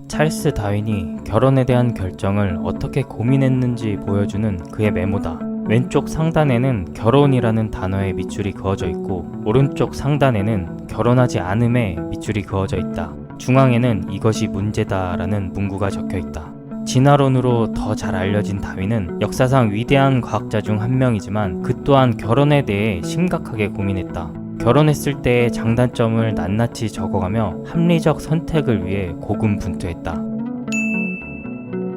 찰스 다윈이 결혼에 대한 결정을 어떻게 고민했는지 보여주는 그의 메모다. 왼쪽 상단에는 결혼이라는 단어의 밑줄이 그어져 있고 오른쪽 상단에는 결혼하지 않음의 밑줄이 그어져 있다. 중앙에는 이것이 문제다라는 문구가 적혀 있다. 진화론으로 더 잘 알려진 다윈은 역사상 위대한 과학자 중 한 명이지만 그 또한 결혼에 대해 심각하게 고민했다. 결혼했을 때의 장단점을 낱낱이 적어가며 합리적 선택을 위해 고군분투했다.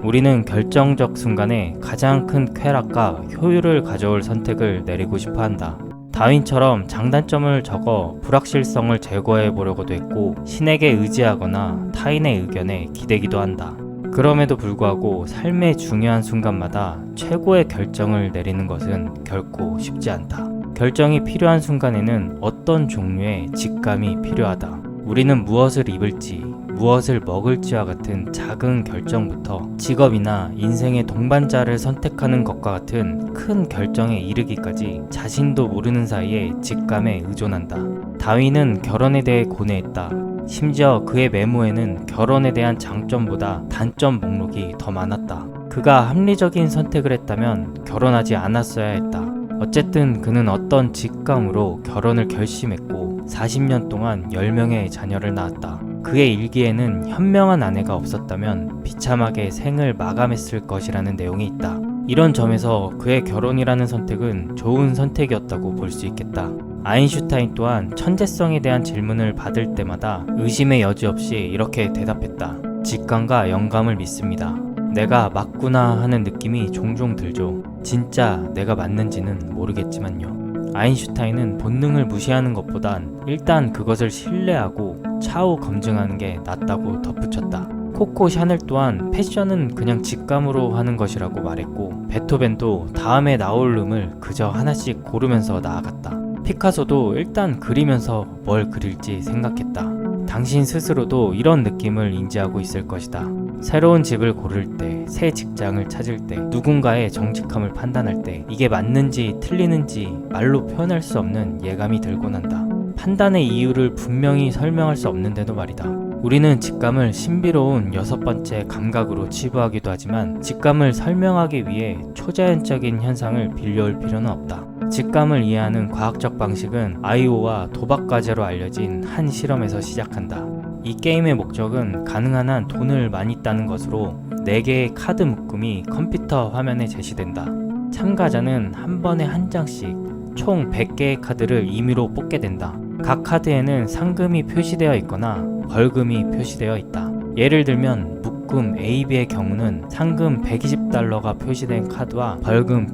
우리는 결정적 순간에 가장 큰 쾌락과 효율을 가져올 선택을 내리고 싶어 한다. 다윈처럼 장단점을 적어 불확실성을 제거해 보려고도 했고 신에게 의지하거나 타인의 의견에 기대기도 한다. 그럼에도 불구하고 삶의 중요한 순간마다 최고의 결정을 내리는 것은 결코 쉽지 않다. 결정이 필요한 순간에는 어떤 종류의 직감이 필요하다. 우리는 무엇을 입을지, 무엇을 먹을지와 같은 작은 결정부터 직업이나 인생의 동반자를 선택하는 것과 같은 큰 결정에 이르기까지 자신도 모르는 사이에 직감에 의존한다. 다윈은 결혼에 대해 고뇌했다. 심지어 그의 메모에는 결혼에 대한 장점보다 단점 목록이 더 많았다. 그가 합리적인 선택을 했다면 결혼하지 않았어야 했다. 어쨌든 그는 어떤 직감으로 결혼을 결심했고 40년 동안 10명의 자녀를 낳았다. 그의 일기에는 현명한 아내가 없었다면 비참하게 생을 마감했을 것이라는 내용이 있다. 이런 점에서 그의 결혼이라는 선택은 좋은 선택이었다고 볼 수 있겠다. 아인슈타인 또한 천재성에 대한 질문을 받을 때마다 의심의 여지 없이 이렇게 대답했다. 직감과 영감을 믿습니다. 내가 맞구나 하는 느낌이 종종 들죠. 진짜 내가 맞는지는 모르겠지만요. 아인슈타인은 본능을 무시하는 것보단 일단 그것을 신뢰하고 차후 검증하는 게 낫다고 덧붙였다. 코코 샤넬 또한 패션은 그냥 직감으로 하는 것이라고 말했고 베토벤도 다음에 나올 음을 그저 하나씩 고르면서 나아갔다. 피카소도 일단 그리면서 뭘 그릴지 생각했다. 당신 스스로도 이런 느낌을 인지하고 있을 것이다. 새로운 집을 고를 때, 새 직장을 찾을 때, 누군가의 정직함을 판단할 때 이게 맞는지 틀리는지 말로 표현할 수 없는 예감이 들곤 한다. 판단의 이유를 분명히 설명할 수 없는데도 말이다. 우리는 직감을 신비로운 6번째 감각으로 치부하기도 하지만 직감을 설명하기 위해 초자연적인 현상을 빌려올 필요는 없다. 직감을 이해하는 과학적 방식은 아이오와 도박과제로 알려진 한 실험에서 시작한다. 이 게임의 목적은 가능한 한 돈을 많이 따는 것으로 4개의 카드 묶음이 컴퓨터 화면에 제시된다. 참가자는 한 번에 한 장씩 총 100개의 카드를 임의로 뽑게 된다. 각 카드에는 상금이 표시되어 있거나 벌금이 표시되어 있다. 예를 들면 묶음 AB의 경우는 상금 120달러가 표시된 카드와 벌금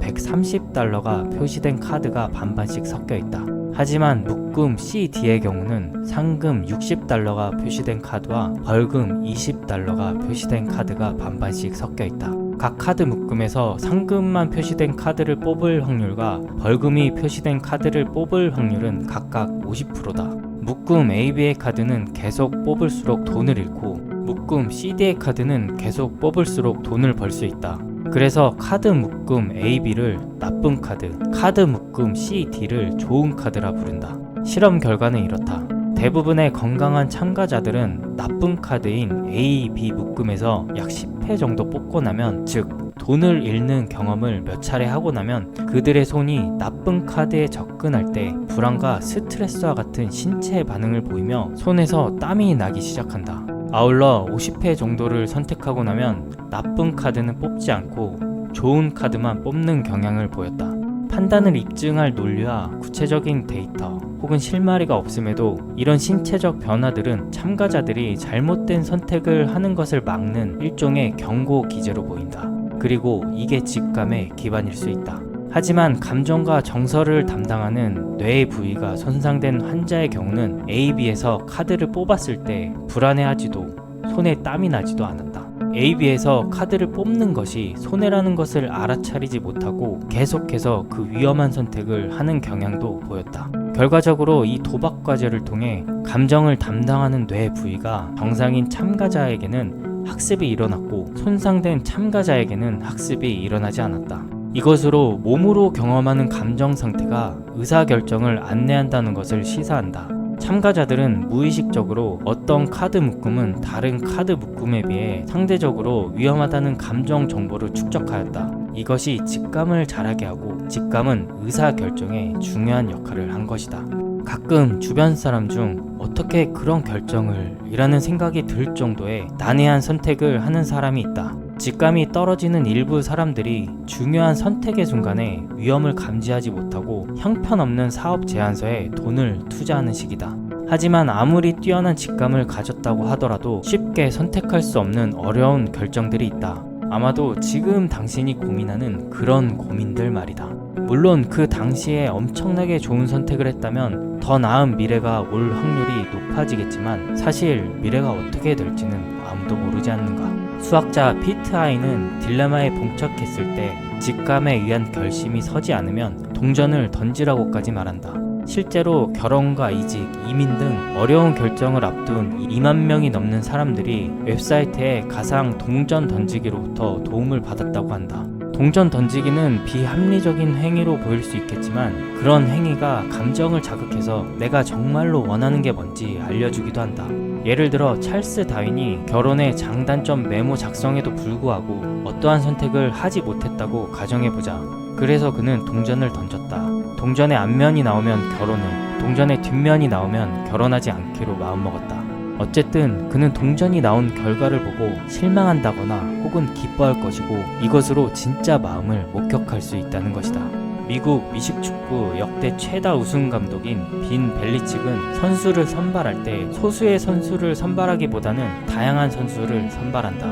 130달러가 표시된 카드가 반반씩 섞여 있다. 하지만 묶음 CD의 경우는 상금 60달러가 표시된 카드와 벌금 20달러가 표시된 카드가 반반씩 섞여 있다. 각 카드 묶음에서 상금만 표시된 카드를 뽑을 확률과 벌금이 표시된 카드를 뽑을 확률은 각각 50%다. 묶음 AB의 카드는 계속 뽑을수록 돈을 잃고 묶음 CD의 카드는 계속 뽑을수록 돈을 벌 수 있다. 그래서 카드 묶음 AB를 나쁜 카드, 카드 묶음 CD를 좋은 카드라 부른다. 실험 결과는 이렇다. 대부분의 건강한 참가자들은 나쁜 카드인 A, B 묶음에서 약 10회 정도 뽑고 나면, 즉 돈을 잃는 경험을 몇 차례 하고 나면 그들의 손이 나쁜 카드에 접근할 때 불안과 스트레스와 같은 신체 반응을 보이며 손에서 땀이 나기 시작한다. 아울러 50회 정도를 선택하고 나면 나쁜 카드는 뽑지 않고 좋은 카드만 뽑는 경향을 보였다. 판단을 입증할 논리와 구체적인 데이터 혹은 실마리가 없음에도 이런 신체적 변화들은 참가자들이 잘못된 선택을 하는 것을 막는 일종의 경고 기제로 보인다. 그리고 이게 직감의 기반일 수 있다. 하지만 감정과 정서를 담당하는 뇌의 부위가 손상된 환자의 경우는 AB에서 카드를 뽑았을 때 불안해하지도 손에 땀이 나지도 않았다. AB에서 카드를 뽑는 것이 손해라는 것을 알아차리지 못하고 계속해서 그 위험한 선택을 하는 경향도 보였다. 결과적으로 이 도박 과제를 통해 감정을 담당하는 뇌 부위가 정상인 참가자에게는 학습이 일어났고 손상된 참가자에게는 학습이 일어나지 않았다. 이것으로 몸으로 경험하는 감정 상태가 의사결정을 안내한다는 것을 시사한다. 참가자들은 무의식적으로 어떤 카드 묶음은 다른 카드 묶음에 비해 상대적으로 위험하다는 감정 정보를 축적하였다. 이것이 직감을 자라게 하고 직감은 의사결정에 중요한 역할을 한 것이다. 가끔 주변 사람 중 어떻게 그런 결정을 이라는 생각이 들 정도의 난해한 선택을 하는 사람이 있다. 직감이 떨어지는 일부 사람들이 중요한 선택의 순간에 위험을 감지하지 못하고 형편없는 사업 제안서에 돈을 투자하는 식이다. 하지만 아무리 뛰어난 직감을 가졌다고 하더라도 쉽게 선택할 수 없는 어려운 결정들이 있다. 아마도 지금 당신이 고민하는 그런 고민들 말이다. 물론 그 당시에 엄청나게 좋은 선택을 했다면 더 나은 미래가 올 확률이 높아지겠지만 사실 미래가 어떻게 될지는 아무도 모르지 않는가. 수학자 피트 아이는 딜레마에 봉착했을 때 직감에 의한 결심이 서지 않으면 동전을 던지라고까지 말한다. 실제로 결혼과 이직, 이민 등 어려운 결정을 앞둔 2만 명이 넘는 사람들이 웹사이트에 가상 동전 던지기로부터 도움을 받았다고 한다. 동전 던지기는 비합리적인 행위로 보일 수 있겠지만 그런 행위가 감정을 자극해서 내가 정말로 원하는 게 뭔지 알려주기도 한다. 예를 들어 찰스 다윈이 결혼의 장단점 메모 작성에도 불구하고 어떠한 선택을 하지 못했다고 가정해보자. 그래서 그는 동전을 던졌다. 동전의 앞면이 나오면 결혼을, 동전의 뒷면이 나오면 결혼하지 않기로 마음먹었다. 어쨌든 그는 동전이 나온 결과를 보고 실망한다거나 혹은 기뻐할 것이고 이것으로 진짜 마음을 목격할 수 있다는 것이다. 미국 미식축구 역대 최다 우승 감독인 빈 벨리칙은 선수를 선발할 때 소수의 선수를 선발하기보다는 다양한 선수를 선발한다.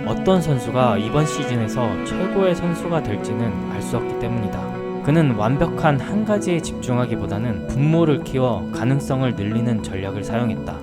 어떤 선수가 이번 시즌에서 최고의 선수가 될지는 알 수 없기 때문이다. 그는 완벽한 한 가지에 집중하기보다는 분모를 키워 가능성을 늘리는 전략을 사용했다.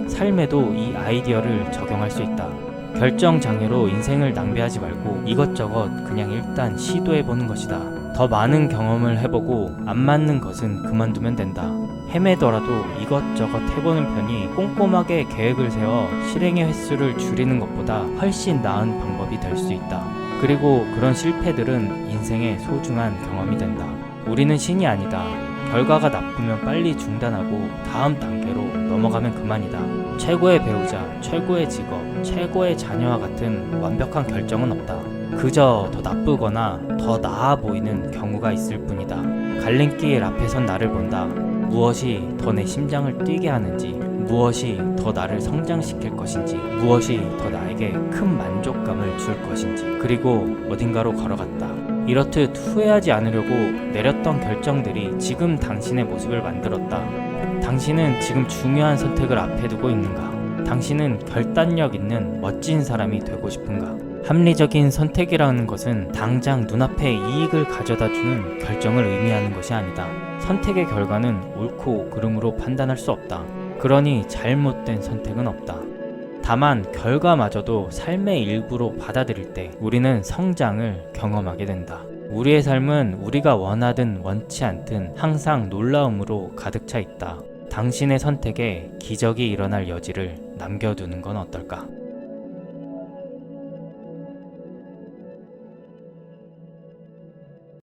삶에도 이 아이디어를 적용할 수 있다. 결정 장애로 인생을 낭비하지 말고 이것저것 그냥 일단 시도해보는 것이다. 더 많은 경험을 해보고 안 맞는 것은 그만두면 된다. 헤매더라도 이것저것 해보는 편이 꼼꼼하게 계획을 세워 실행의 횟수를 줄이는 것보다 훨씬 나은 방법이 될 수 있다. 그리고 그런 실패들은 인생의 소중한 경험이 된다. 우리는 신이 아니다. 결과가 나쁘면 빨리 중단하고 다음 단계로 넘어가면 그만이다. 최고의 배우자, 최고의 직업, 최고의 자녀와 같은 완벽한 결정은 없다. 그저 더 나쁘거나 더 나아 보이는 경우가 있을 뿐이다. 갈림길 앞에 선 나를 본다. 무엇이 더 내 심장을 뛰게 하는지, 무엇이 더 나를 성장시킬 것인지, 무엇이 더 나에게 큰 만족감을 줄 것인지, 그리고 어딘가로 걸어갔다. 이렇듯 후회하지 않으려고 내렸던 결정들이 지금 당신의 모습을 만들었다. 당신은 지금 중요한 선택을 앞에 두고 있는가? 당신은 결단력 있는 멋진 사람이 되고 싶은가? 합리적인 선택이라는 것은 당장 눈앞에 이익을 가져다주는 결정을 의미하는 것이 아니다. 선택의 결과는 옳고 그름으로 판단할 수 없다. 그러니 잘못된 선택은 없다. 다만 결과마저도 삶의 일부로 받아들일 때 우리는 성장을 경험하게 된다. 우리의 삶은 우리가 원하든 원치 않든 항상 놀라움으로 가득 차 있다. 당신의 선택에 기적이 일어날 여지를 남겨두는 건 어떨까?